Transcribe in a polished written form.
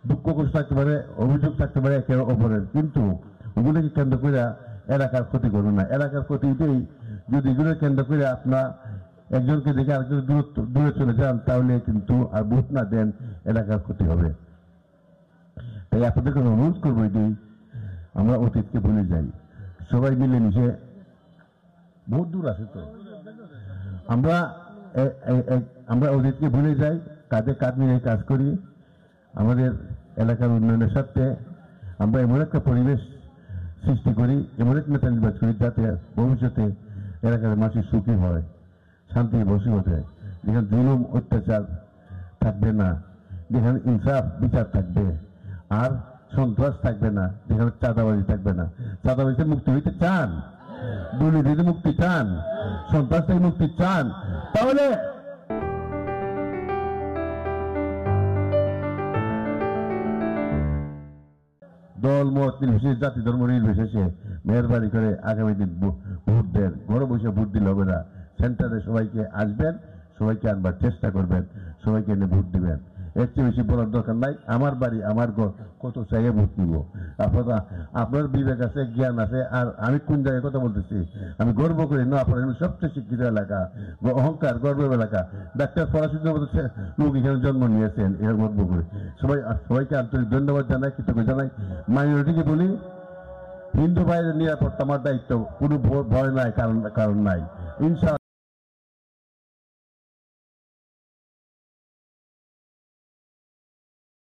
দুঃখ কষ্ট থাকতে পারে, অভিযোগ থাকতে পারে একে অপরের, কিন্তু ওগুলোকে কেন্দ্র করে এলাকার ক্ষতি করবে না। এলাকার ক্ষতি এটাই, যদি এগুলো কেন্দ্র করে আপনার একজনকে দেখে আরেকজন দূরে চলে যান, তাহলে কিন্তু আর ভোট না দেন, এলাকার ক্ষতি হবে। তাই আপনাদেরকে অনুরোধ করবো এটি, আমরা অতীতকে ভুলে যাই, সবাই মিলে মিশে, বহুত দূর আছে তো, আমরা অতীতকে ভুলে যাই, কাঁধে কাঁধ মিলিয়ে কাজ করি। আমাদের এলাকার উন্নয়নের স্বার্থে আমরা এমন একটা পরিবেশ সৃষ্টি করি, এমন এক নেতা নির্বাচন করি যাতে ভবিষ্যতে এলাকার মানুষ সুখী হয়, শান্তি বসবাস হয়, যেখানে জুলুম অত্যাচার থাকবে না, যেখানে ইনসাফ বিচার থাকবে, আর সন্ত্রাস থাকবে না, যেখানে চাঁদাবাজি থাকবে না। চাঁদাবাজিতে মুক্তি হইতে চান, দুর্নীতিতে মুক্তি চান, সন্ত্রাস থেকে মুক্তি চান, তাহলে দল মত নির্বিশেষে, জাতি ধর্ম নির্বিশেষে মেহরবানি করে আগামী দিন ভোট দেন। ঘরে বসে ভোট দিলে হবে না, সেন্টারে সবাইকে আসবেন, সবাইকে আনবার চেষ্টা করবেন, সবাইকে এনে ভোট দিবেন। এর চেয়ে বেশি বলার দরকার নাই। আমার বাড়ি আমার ঘর, কত চাইয়ে ভোট দিব। আপনার বিবেক আছে, জ্ঞান আছে। আর আমি কোন জায়গায় কথা বলতেছি, আমি গর্ব করি না, আপনার সবচেয়ে শিক্ষিত এলাকা, অহংকার গর্বের এলাকা। ডাক্তার ফরাসুদ্দিন লোক এখানে জন্ম নিয়েছেন, এর গর্ব করি। সবাইকে আন্তরিক ধন্যবাদ জানাই, কৃতজ্ঞ জানাই। মাইনরিটিকে বলি, হিন্দু ভাইয়ের নিরাপত্তা আমার দায়িত্ব, কোনো ভয় নাই, কারণ নাই, ইনশাআল্লাহ।